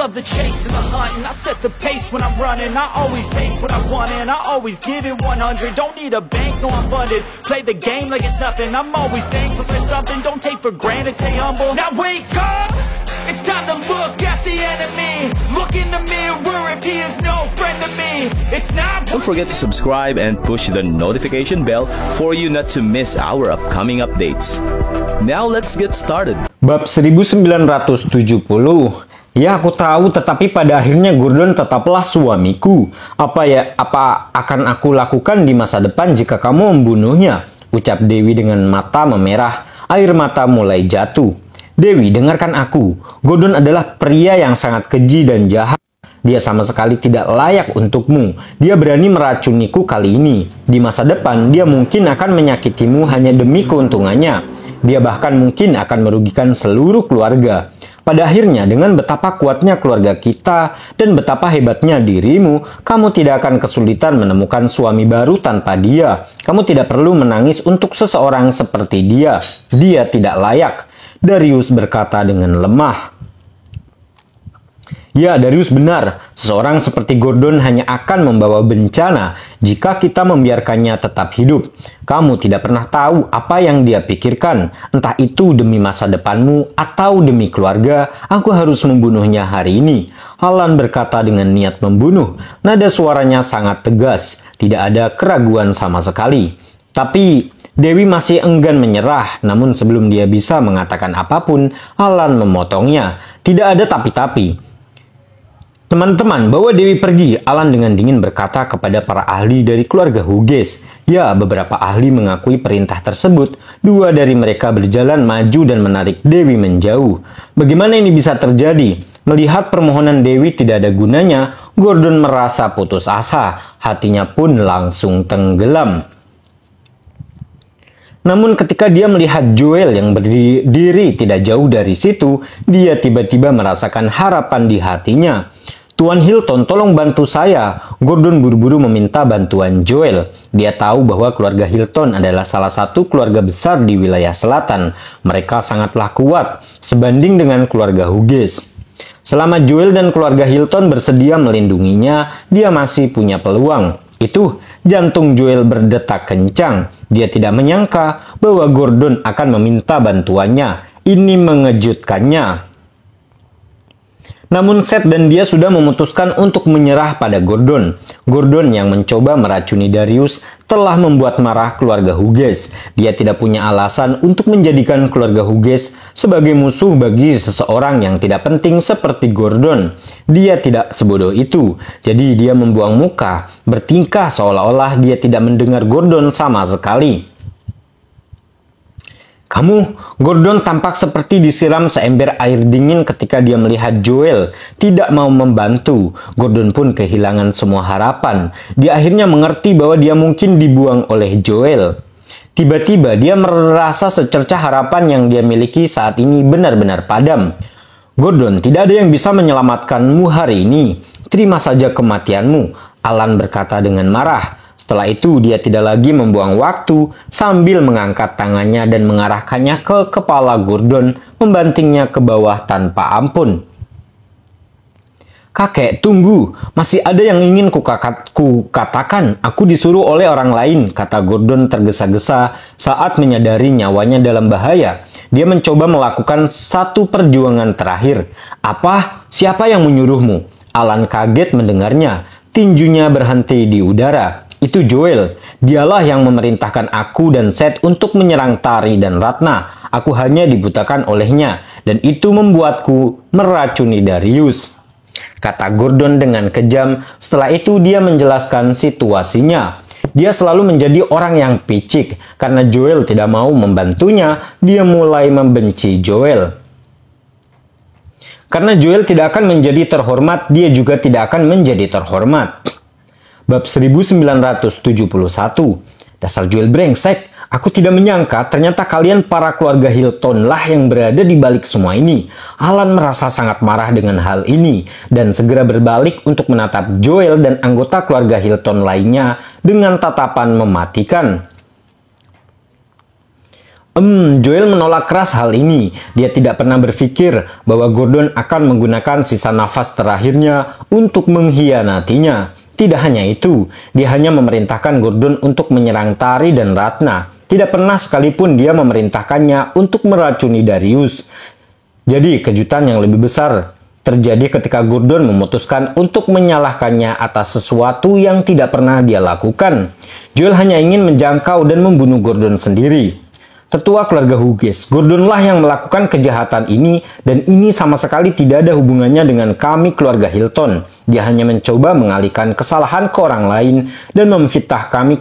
Love the chase and the hunt, and I set the pace when I'm running. I always take what I want and I always give it 100. Don't need a bank, no I'm funded. Play the game like it's nothing. I'm always thankful for something. Don't take for granted, stay humble. Now wake up, it's time to look at the enemy. Look in the mirror if he is no friend to me. It's not. Don't forget to subscribe and push the notification bell for you not to miss our upcoming updates. Now let's get started. Bab 1970. Ya, aku tahu, tetapi pada akhirnya Gordon tetaplah suamiku. Apa akan aku lakukan di masa depan jika kamu membunuhnya? Ucap Dewi dengan mata memerah, air mata mulai jatuh. Dewi, dengarkan aku. Gordon adalah pria yang sangat keji dan jahat. Dia sama sekali tidak layak untukmu. Dia berani meracuniku kali ini. Di masa depan, dia mungkin akan menyakitimu hanya demi keuntungannya. Dia bahkan mungkin akan merugikan seluruh keluarga. Pada akhirnya, dengan betapa kuatnya keluarga kita dan betapa hebatnya dirimu, kamu tidak akan kesulitan menemukan suami baru tanpa dia. Kamu tidak perlu menangis untuk seseorang seperti dia. Dia tidak layak. Darius berkata dengan lemah. Ya, Darius benar. Seseorang seperti Gordon hanya akan membawa bencana jika kita membiarkannya tetap hidup. Kamu tidak pernah tahu apa yang dia pikirkan. Entah itu demi masa depanmu atau demi keluarga, aku harus membunuhnya hari ini. Alan berkata dengan niat membunuh. Nada suaranya sangat tegas. Tidak ada keraguan sama sekali. Tapi Dewi masih enggan menyerah. Namun sebelum dia bisa mengatakan apapun, Alan memotongnya. Tidak ada tapi-tapi. Teman-teman, bawa Dewi pergi, Alan dengan dingin berkata kepada para ahli dari keluarga Hughes. Ya, beberapa ahli mengakui perintah tersebut. Dua dari mereka berjalan maju dan menarik Dewi menjauh. Bagaimana ini bisa terjadi? Melihat permohonan Dewi tidak ada gunanya, Gordon merasa putus asa. Hatinya pun langsung tenggelam. Namun ketika dia melihat Joel yang berdiri tidak jauh dari situ, dia tiba-tiba merasakan harapan di hatinya. Tuan Hilton, tolong bantu saya. Gordon buru-buru meminta bantuan Joel. Dia tahu bahwa keluarga Hilton adalah salah satu keluarga besar di wilayah selatan. Mereka sangatlah kuat sebanding dengan keluarga Hughes. Selama Joel dan keluarga Hilton bersedia melindunginya, dia masih punya peluang. Itu, jantung Joel berdetak kencang. Dia tidak menyangka bahwa Gordon akan meminta bantuannya. Ini mengejutkannya. Namun Seth dan dia sudah memutuskan untuk menyerah pada Gordon. Gordon yang mencoba meracuni Darius telah membuat marah keluarga Hughes. Dia tidak punya alasan untuk menjadikan keluarga Hughes sebagai musuh bagi seseorang yang tidak penting seperti Gordon. Dia tidak sebodoh itu. Jadi dia membuang muka, bertingkah seolah-olah dia tidak mendengar Gordon sama sekali. Gordon tampak seperti disiram seember air dingin ketika dia melihat Joel tidak mau membantu. Gordon pun kehilangan semua harapan. Dia akhirnya mengerti bahwa dia mungkin dibuang oleh Joel. Tiba-tiba dia merasa secercah harapan yang dia miliki saat ini benar-benar padam. Gordon, tidak ada yang bisa menyelamatkanmu hari ini. Terima saja kematianmu, Alan berkata dengan marah. Setelah itu, dia tidak lagi membuang waktu sambil mengangkat tangannya dan mengarahkannya ke kepala Gordon, membantingnya ke bawah tanpa ampun. Kakek, tunggu. Masih ada yang ingin kukatakan. Aku disuruh oleh orang lain, kata Gordon tergesa-gesa saat menyadari nyawanya dalam bahaya. Dia mencoba melakukan satu perjuangan terakhir. Apa? Siapa yang menyuruhmu? Alan kaget mendengarnya. Tinjunya berhenti di udara. Itu Joel. Dialah yang memerintahkan aku dan Seth untuk menyerang Tari dan Ratna. Aku hanya dibutakan olehnya, dan itu membuatku meracuni Darius, kata Gordon dengan kejam. Setelah itu dia menjelaskan situasinya. Dia selalu menjadi orang yang picik. Karena Joel tidak mau membantunya, dia mulai membenci Joel. Karena Joel tidak akan menjadi terhormat, dia juga tidak akan menjadi terhormat. Bab 1971. Dasar Joel brengsek. Aku tidak menyangka ternyata kalian para keluarga Hilton lah yang berada di balik semua ini. Alan merasa sangat marah dengan hal ini dan segera berbalik untuk menatap Joel dan anggota keluarga Hilton lainnya dengan tatapan mematikan. Joel menolak keras hal ini. Dia tidak pernah berpikir bahwa Gordon akan menggunakan sisa nafas terakhirnya untuk mengkhianatinya. Tidak hanya itu, dia hanya memerintahkan Gordon untuk menyerang Tari dan Ratna. Tidak pernah sekalipun dia memerintahkannya untuk meracuni Darius. Jadi kejutan yang lebih besar terjadi ketika Gordon memutuskan untuk menyalahkannya atas sesuatu yang tidak pernah dia lakukan. Joel hanya ingin menjangkau dan membunuh Gordon sendiri. Tetua keluarga Hughes, Gordonlah yang melakukan kejahatan ini, dan ini sama sekali tidak ada hubungannya dengan kami keluarga Hilton. Dia hanya mencoba mengalihkan kesalahan ke orang lain dan memfitnah kami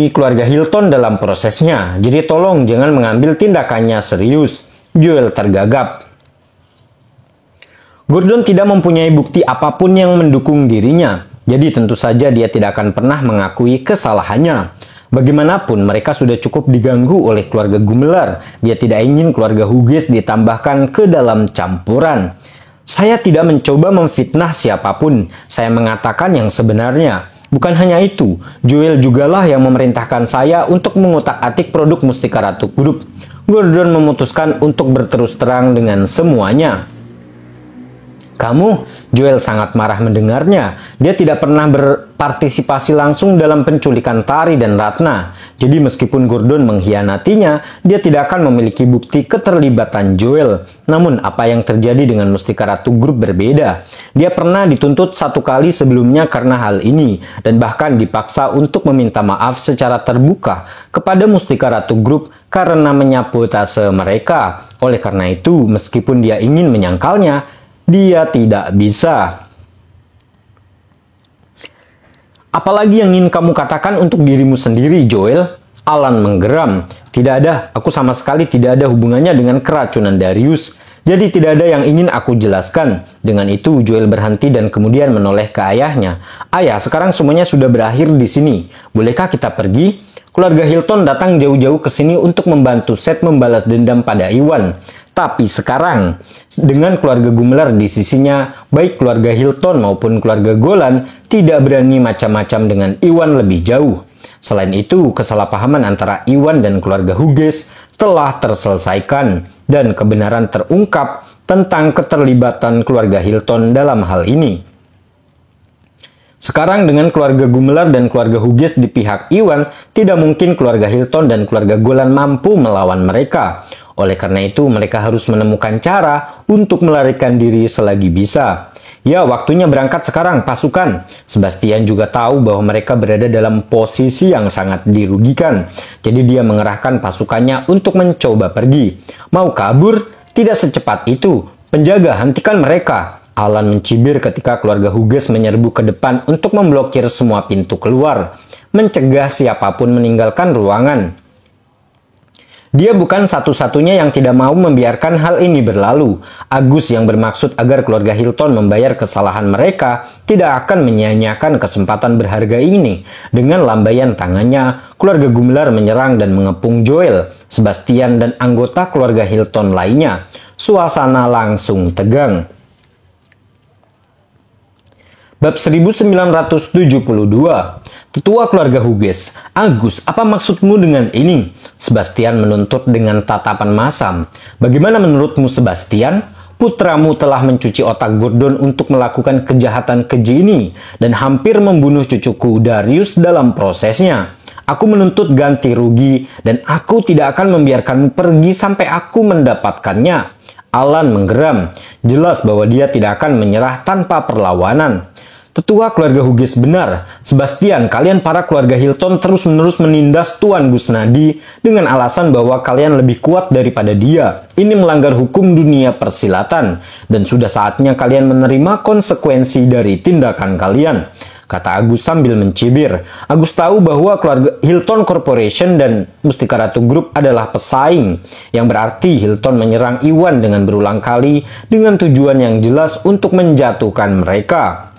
keluarga Hilton dalam prosesnya. Jadi tolong jangan mengambil tindakannya serius. Joel tergagap. Gordon tidak mempunyai bukti apapun yang mendukung dirinya, jadi tentu saja dia tidak akan pernah mengakui kesalahannya. Bagaimanapun mereka sudah cukup diganggu oleh keluarga Gumelar. Dia tidak ingin keluarga Hughes ditambahkan ke dalam campuran. Saya tidak mencoba memfitnah siapapun. Saya mengatakan yang sebenarnya. Bukan hanya itu, Joel jugalah yang memerintahkan saya untuk mengutak-atik produk Mustika Ratu Group. Gordon memutuskan untuk berterus terang dengan semuanya. Kamu? Joel sangat marah mendengarnya. Dia tidak pernah berpartisipasi langsung dalam penculikan Tari dan Ratna. Jadi meskipun Gordon mengkhianatinya, dia tidak akan memiliki bukti keterlibatan Joel. Namun apa yang terjadi dengan Mustika Ratu Group berbeda. Dia pernah dituntut 1 kali sebelumnya karena hal ini, dan bahkan dipaksa untuk meminta maaf secara terbuka kepada Mustika Ratu Group karena menyabotase mereka. Oleh karena itu, meskipun dia ingin menyangkalnya, dia tidak bisa. Apalagi yang ingin kamu katakan untuk dirimu sendiri, Joel? Alan menggeram. Tidak ada, aku sama sekali tidak ada hubungannya dengan keracunan Darius. Jadi tidak ada yang ingin aku jelaskan. Dengan itu, Joel berhenti dan kemudian menoleh ke ayahnya. Ayah, sekarang semuanya sudah berakhir di sini. Bolehkah kita pergi? Keluarga Hilton datang jauh-jauh ke sini untuk membantu Seth membalas dendam pada Iwan. Tapi sekarang, dengan keluarga Gumelar di sisinya, baik keluarga Hilton maupun keluarga Golan tidak berani macam-macam dengan Iwan lebih jauh. Selain itu, kesalahpahaman antara Iwan dan keluarga Hughes telah terselesaikan dan kebenaran terungkap tentang keterlibatan keluarga Hilton dalam hal ini. Sekarang dengan keluarga Gumelar dan keluarga Hughes di pihak Iwan, tidak mungkin keluarga Hilton dan keluarga Golan mampu melawan mereka. Oleh karena itu, mereka harus menemukan cara untuk melarikan diri selagi bisa. Ya, waktunya berangkat sekarang, pasukan. Sebastian juga tahu bahwa mereka berada dalam posisi yang sangat dirugikan. Jadi dia mengerahkan pasukannya untuk mencoba pergi. Mau kabur? Tidak secepat itu. Penjaga, hentikan mereka. Alan mencibir ketika keluarga Hughes menyerbu ke depan untuk memblokir semua pintu keluar, mencegah siapapun meninggalkan ruangan. Dia bukan satu-satunya yang tidak mau membiarkan hal ini berlalu. Agus yang bermaksud agar keluarga Hilton membayar kesalahan mereka tidak akan menyia-nyiakan kesempatan berharga ini. Dengan lambaian tangannya, keluarga Gumelar menyerang dan mengepung Joel, Sebastian, dan anggota keluarga Hilton lainnya. Suasana langsung tegang. Bab 1972. Tetua keluarga Hughes. Agus, apa maksudmu dengan ini? Sebastian menuntut dengan tatapan masam. Bagaimana menurutmu, Sebastian? Putramu telah mencuci otak Gordon untuk melakukan kejahatan keji ini dan hampir membunuh cucuku Darius dalam prosesnya. Aku menuntut ganti rugi dan aku tidak akan membiarkanmu pergi sampai aku mendapatkannya. Alan menggeram. Jelas bahwa dia tidak akan menyerah tanpa perlawanan. Tetua keluarga Hughes benar. Sebastian, kalian para keluarga Hilton terus-menerus menindas Tuan Gusnadi dengan alasan bahwa kalian lebih kuat daripada dia. Ini melanggar hukum dunia persilatan, dan sudah saatnya kalian menerima konsekuensi dari tindakan kalian, kata Agus sambil mencibir. Agus tahu bahwa keluarga Hilton Corporation dan Mustika Ratu Group adalah pesaing, yang berarti Hilton menyerang Iwan dengan berulang kali dengan tujuan yang jelas untuk menjatuhkan mereka.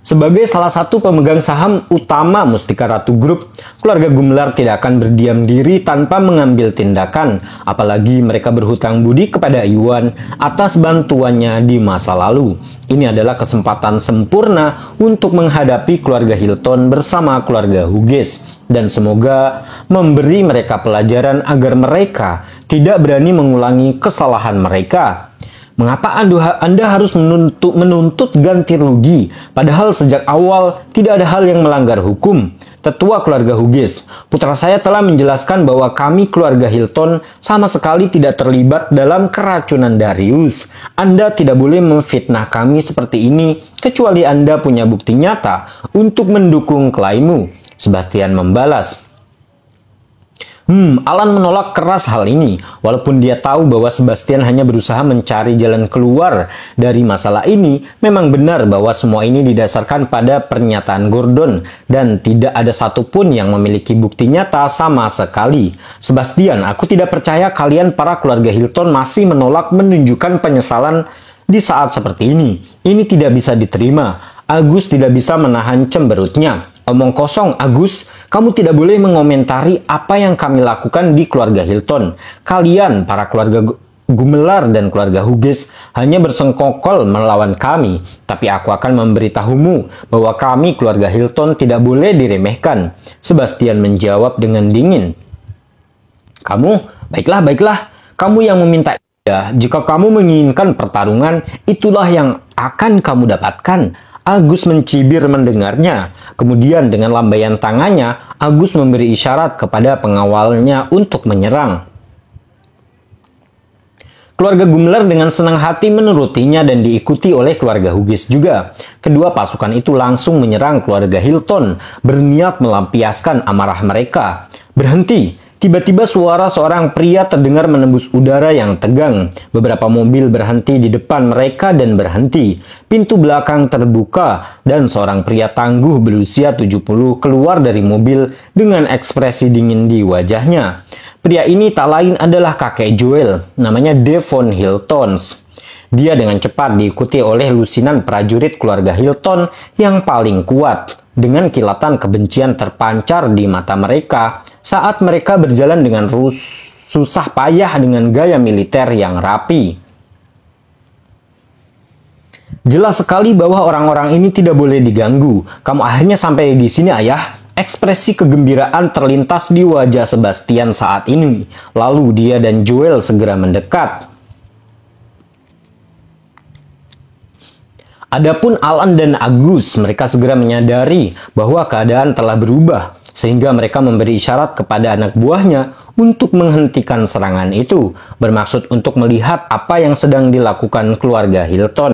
Sebagai salah satu pemegang saham utama Mustika Ratu Group, Keluarga Gumelar tidak akan berdiam diri tanpa mengambil tindakan, apalagi mereka berhutang budi kepada Iwan atas bantuannya di masa lalu. Ini adalah kesempatan sempurna untuk menghadapi keluarga Hilton bersama keluarga Hughes, dan semoga memberi mereka pelajaran agar mereka tidak berani mengulangi kesalahan mereka. Mengapa Anda harus menuntut ganti rugi, padahal sejak awal tidak ada hal yang melanggar hukum? Tetua keluarga Hughes, putra saya telah menjelaskan bahwa kami keluarga Hilton sama sekali tidak terlibat dalam keracunan Darius. Anda tidak boleh memfitnah kami seperti ini, kecuali Anda punya bukti nyata untuk mendukung klaimmu. Sebastian membalas. Alan menolak keras hal ini, walaupun dia tahu bahwa Sebastian hanya berusaha mencari jalan keluar dari masalah ini. Memang benar bahwa semua ini didasarkan pada pernyataan Gordon, dan tidak ada satupun yang memiliki bukti nyata sama sekali. Sebastian, aku tidak percaya kalian para keluarga Hilton masih menolak menunjukkan penyesalan di saat seperti ini. Ini tidak bisa diterima. Agus tidak bisa menahan cemberutnya. Omong kosong, Agus. Kamu tidak boleh mengomentari apa yang kami lakukan di keluarga Hilton. Kalian, para keluarga Gumelar dan keluarga Hughes, hanya bersengkokol melawan kami. Tapi aku akan memberitahumu bahwa kami, keluarga Hilton, tidak boleh diremehkan. Sebastian menjawab dengan dingin. Baiklah. Kamu yang meminta. Jika kamu menginginkan pertarungan, itulah yang akan kamu dapatkan. Agus mencibir mendengarnya. Kemudian dengan lambaian tangannya, Agus memberi isyarat kepada pengawalnya untuk menyerang. Keluarga Gumelar dengan senang hati menurutinya dan diikuti oleh keluarga Hughes juga. Kedua pasukan itu langsung menyerang keluarga Hilton, berniat melampiaskan amarah mereka. Berhenti! Tiba-tiba suara seorang pria terdengar menembus udara yang tegang. Beberapa mobil berhenti di depan mereka dan berhenti. Pintu belakang terbuka dan seorang pria tangguh berusia 70 keluar dari mobil dengan ekspresi dingin di wajahnya. Pria ini tak lain adalah kakek Joel, namanya Devon Hilton. Dia dengan cepat diikuti oleh lusinan prajurit keluarga Hilton yang paling kuat. Dengan kilatan kebencian terpancar di mata mereka saat mereka berjalan dengan susah payah dengan gaya militer yang rapi. Jelas sekali bahwa orang-orang ini tidak boleh diganggu. Kamu akhirnya sampai di sini, Ayah. Ekspresi kegembiraan terlintas di wajah Sebastian saat ini. Lalu dia dan Joel segera mendekat. Adapun Alan dan Agus, mereka segera menyadari bahwa keadaan telah berubah, sehingga mereka memberi isyarat kepada anak buahnya untuk menghentikan serangan itu, bermaksud untuk melihat apa yang sedang dilakukan keluarga Hilton.